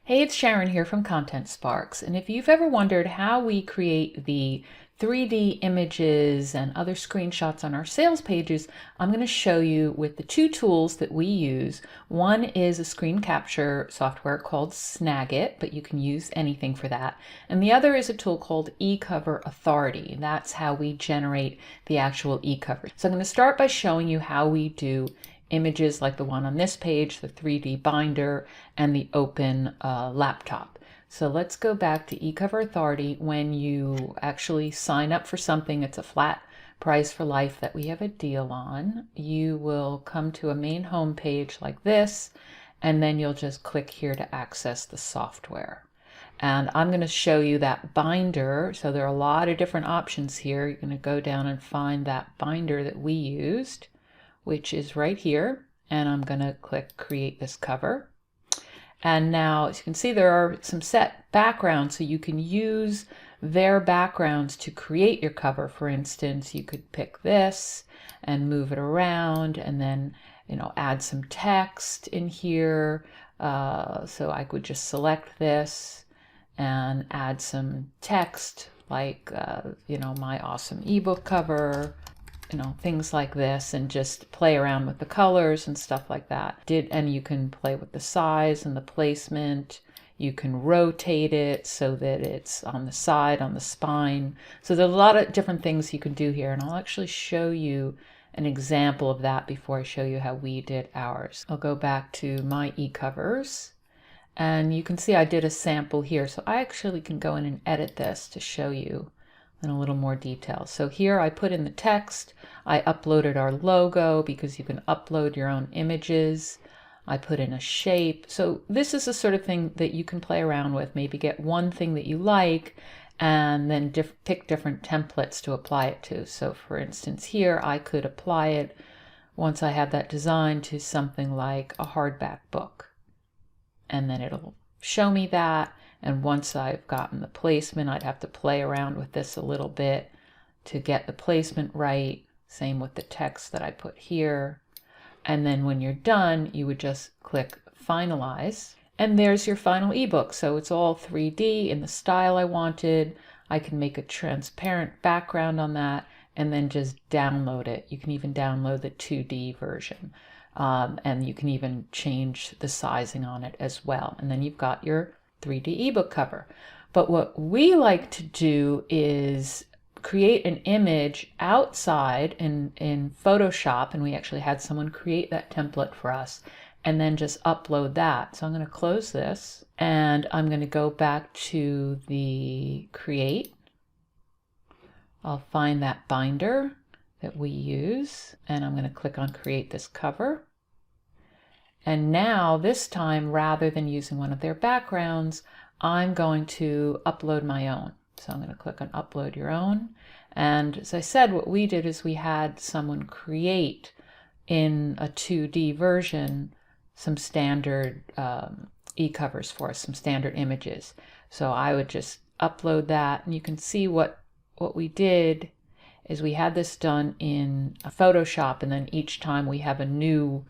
Hey, it's Sharon here from Content Sparks. And if you've ever wondered how we create the 3D images and other screenshots on our sales pages, I'm going to show you with the two tools that we use. One is a screen capture software called Snagit, but you can use anything for that. And the other is a tool called eCover Authority. That's how we generate the actual eCover. So I'm going to start by showing you how we do images like the one on this page, the 3D binder, and the open laptop. So let's go back to eCover Authority. When you actually sign up for something, it's a flat price for life that we have a deal on. You will come to a main home page like this, and then you'll just click here to access the software. And I'm going to show you that binder. So there are a lot of different options here. You're going to go down and find that binder that we used, which is right here, and I'm going to click create this cover. And now, as you can see, there are some set backgrounds, so you can use their backgrounds to create your cover. For instance, you could pick this and move it around, and then add some text in here. So I could just select this and add some text like my awesome ebook cover, things like this, and just play around with the colors and stuff like that. And you can play with the size and the placement. You can rotate it so that it's on the side, on the spine. So there's a lot of different things you can do here, and I'll actually show you an example of that before I show you how we did ours. I'll go back to my eCovers, and you can see I did a sample here, so I actually can go in and edit this to show you in a little more detail. So here I put in the text, I uploaded our logo because you can upload your own images. I put in a shape. So this is the sort of thing that you can play around with, maybe get one thing that you like and then pick different templates to apply it to. So for instance, here I could apply it, once I have that design, to something like a hardback book. And then it'll show me that. And once I've gotten the placement, I'd have to play around with this a little bit to get the placement right. Same with the text that I put here. And then when you're done, you would just click finalize. And there's your final ebook. So it's all 3D in the style I wanted. I can make a transparent background on that and then just download it. You can even download the 2D version. And you can even change the sizing on it as well. And then you've got your 3D ebook cover. But what we like to do is create an image outside in Photoshop, and we actually had someone create that template for us, and then just upload that. So I'm going to close this, and I'm going to go back to the create. I'll find that binder that we use, and I'm going to click on create this cover. And now this time, rather than using one of their backgrounds, I'm going to upload my own. So I'm going to click on upload your own. And as I said, what we did is we had someone create in a 2D version some standard e-covers for us, some standard images. So I would just upload that, and you can see what we did is we had this done in Photoshop, and then each time we have a new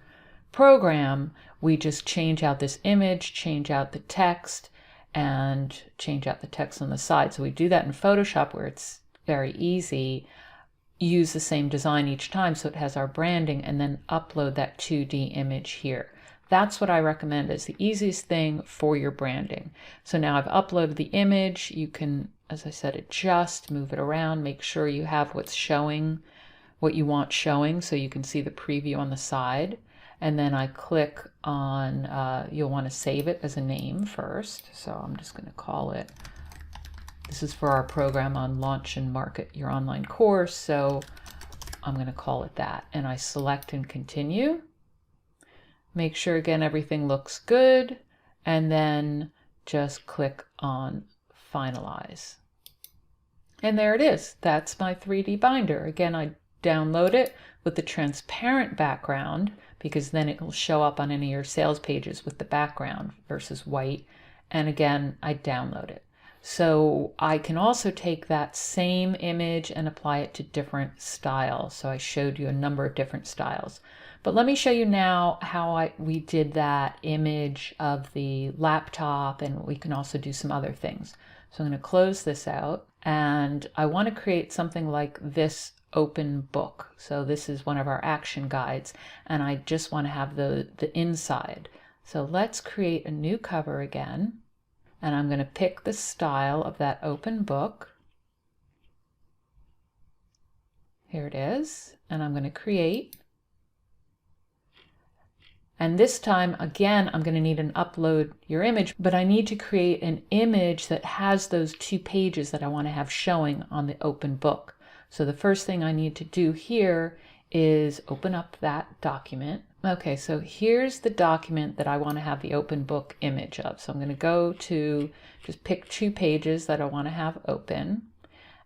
program, we just change out this image, change out the text, and change out the text on the side. So we do that in Photoshop where it's very easy. Use the same design each time so it has our branding, and then upload that 2D image here. That's what I recommend as the easiest thing for your branding. So now I've uploaded the image. You can, as I said, adjust, move it around, make sure you have what's showing, what you want showing, so you can see the preview on the side. And then I click on, you'll want to save it as a name first. So I'm just going to call it, this is for our program on launch and market your online course. So I'm going to call it that. And I select and continue. Make sure again everything looks good. And then just click on finalize. And there it is. That's my 3D binder. Again, I download it with the transparent background, because then it will show up on any of your sales pages with the background versus white. And again, I download it. So I can also take that same image and apply it to different styles. So I showed you a number of different styles. But let me show you now how we did that image of the laptop, and we can also do some other things. So I'm going to close this out, and I want to create something like this open book. So this is one of our action guides, and I just want to have the inside. So let's create a new cover again, and I'm going to pick the style of that open book. Here it is, and I'm going to create. And this time, again, I'm going to need an upload your image, but I need to create an image that has those 2 pages that I want to have showing on the open book. So the first thing I need to do here is open up that document. Okay, so here's the document that I want to have the open book image of. So I'm going to go to just pick 2 pages that I want to have open.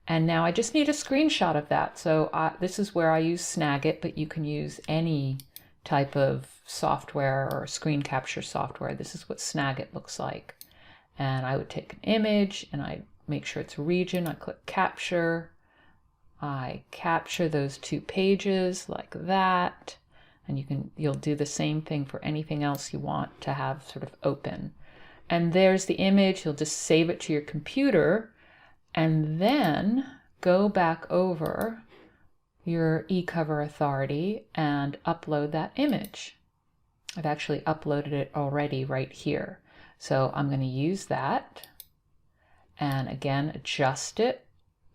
And now I just need a screenshot of that. So this is where I use Snagit, but you can use any type of software or screen capture software. This is what Snagit looks like. And I would take an image and I make sure it's region. I click capture. I capture those 2 pages like that. And you'll do the same thing for anything else you want to have sort of open. And there's the image. You'll just save it to your computer and then go back over your eCover authority and upload that image. I've actually uploaded it already right here. So I'm going to use that and again adjust it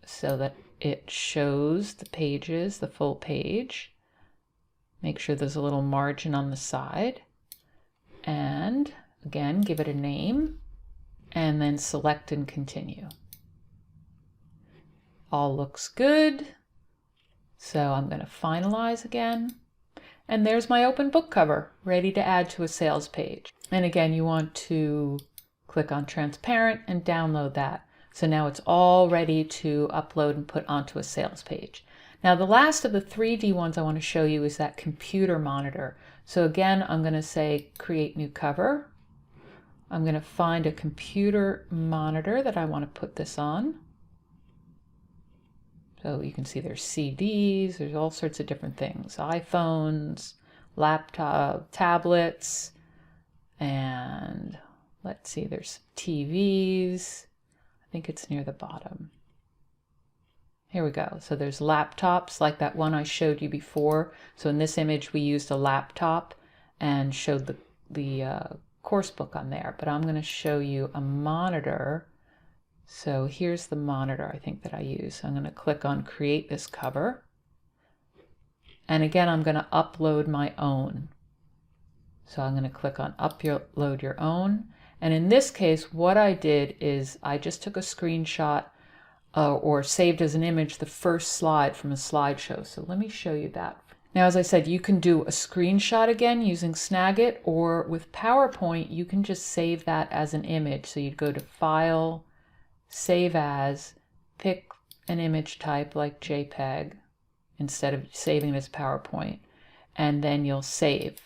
so that it shows the pages, the full page. Make sure there's a little margin on the side. And again, give it a name and then select and continue. All looks good. So I'm going to finalize again. And there's my open book cover ready to add to a sales page. And again, you want to click on transparent and download that. So now it's all ready to upload and put onto a sales page. Now the last of the 3D ones I want to show you is that computer monitor. So again, I'm going to say create new cover. I'm going to find a computer monitor that I want to put this on. So you can see there's CDs, there's all sorts of different things. iPhones, laptop, tablets, and let's see, there's TVs. I think it's near the bottom. Here we go. So there's laptops like that one I showed you before. So in this image we used a laptop and showed the course book on there. But I'm going to show you a monitor. So here's the monitor I think that I use. I'm going to click on create this cover. And again, I'm going to upload my own. So I'm going to click on upload your own. And in this case, what I did is I just took a screenshot or saved as an image the first slide from a slideshow. So let me show you that. Now, as I said, you can do a screenshot again using Snagit, or with PowerPoint, you can just save that as an image. So you'd go to File, Save As, pick an image type like JPEG instead of saving it as PowerPoint, and then you'll save.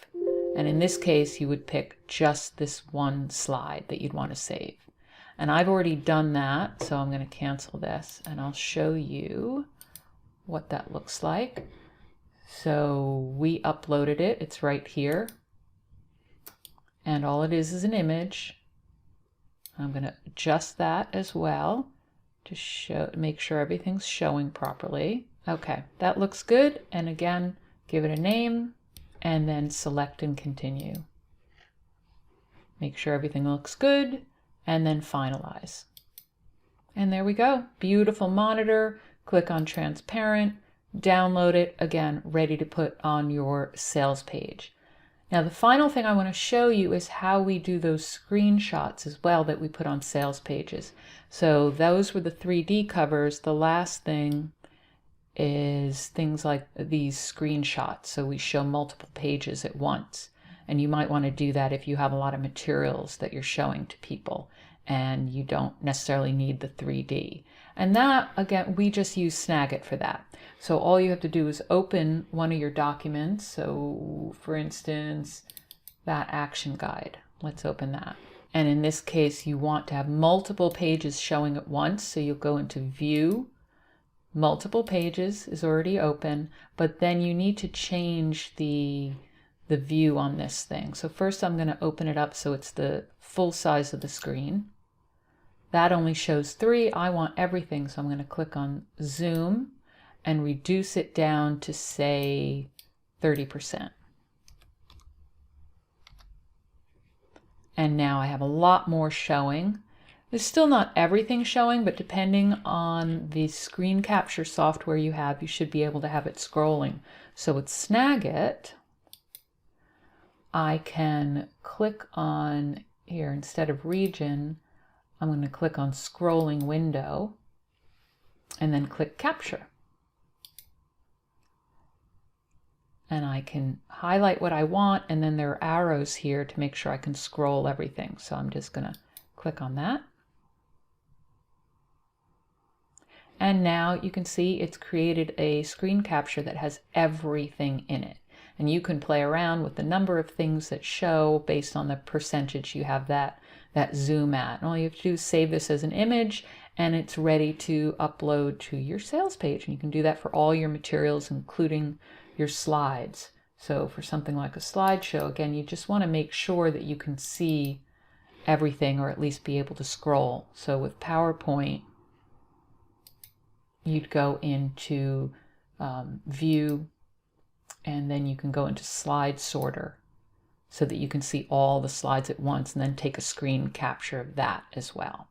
And in this case, you would pick just this one slide that you'd want to save. And I've already done that, so I'm going to cancel this, and I'll show you what that looks like. So we uploaded it. It's right here. And all it is an image. I'm going to adjust that as well to make sure everything's showing properly. Okay, that looks good. And again, give it a name and then select and continue. Make sure everything looks good and then finalize. And there we go. Beautiful monitor. Click on transparent, download it, again, ready to put on your sales page. Now the final thing I want to show you is how we do those screenshots as well that we put on sales pages. So those were the 3D covers. The last thing is things like these screenshots. So we show multiple pages at once. And you might want to do that if you have a lot of materials that you're showing to people and you don't necessarily need the 3D. And that, again, we just use Snagit for that. So all you have to do is open one of your documents. So for instance, that action guide, let's open that. And in this case, you want to have multiple pages showing at once. So you'll go into View, Multiple Pages is already open, but then you need to change the the view on this thing. So first I'm going to open it up so it's the full size of the screen. That only shows 3. I want everything, so I'm going to click on zoom and reduce it down to, say, 30%. And now I have a lot more showing. There's still not everything showing, but depending on the screen capture software you have, you should be able to have it scrolling. So with Snagit, I can click on here, instead of region, I'm going to click on scrolling window and then click capture. And I can highlight what I want, and then there are arrows here to make sure I can scroll everything. So I'm just going to click on that. And now you can see it's created a screen capture that has everything in it. And you can play around with the number of things that show based on the percentage you have that zoom at. And all you have to do is save this as an image, and it's ready to upload to your sales page. And you can do that for all your materials, including your slides. So for something like a slideshow, again, you just want to make sure that you can see everything, or at least be able to scroll. So with PowerPoint, you'd go into view, and then you can go into slide sorter so that you can see all the slides at once, and then take a screen capture of that as well.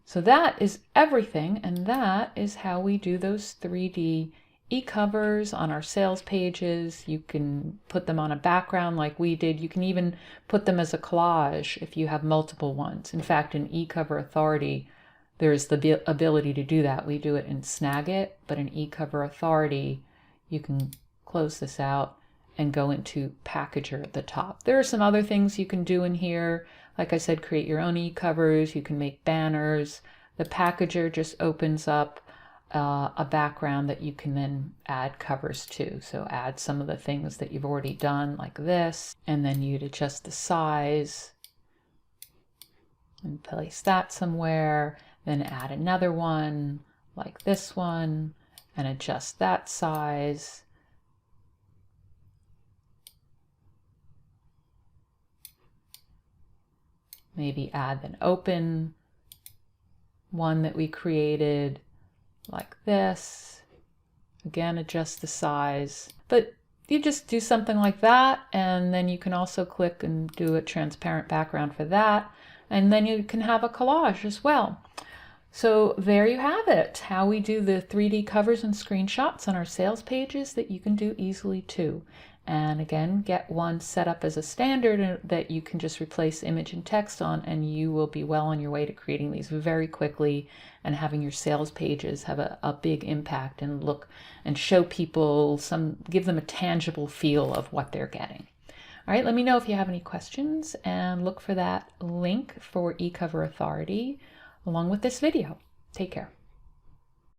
So that is everything, and that is how we do those 3D e-covers on our sales pages. You can put them on a background like we did. You can even put them as a collage if you have multiple ones. In fact, in eCover Authority, there's the ability to do that. We do it in Snagit, but in eCover Authority, you can close this out and go into Packager at the top. There are some other things you can do in here. Like I said, create your own e-covers. You can make banners. The Packager just opens up a background that you can then add covers to. So add some of the things that you've already done, like this, and then you'd adjust the size and place that somewhere. Then add another one like this one and adjust that size. Maybe add an open one that we created like this. Again, adjust the size. But you just do something like that, and then you can also click and do a transparent background for that. And then you can have a collage as well. So there you have it, how we do the 3D covers and screenshots on our sales pages that you can do easily too. And again, get one set up as a standard that you can just replace image and text on, and you will be well on your way to creating these very quickly and having your sales pages have a big impact and look and show people give them a tangible feel of what they're getting. All right, let me know if you have any questions, and look for that link for eCover Authority along with this video. Take care.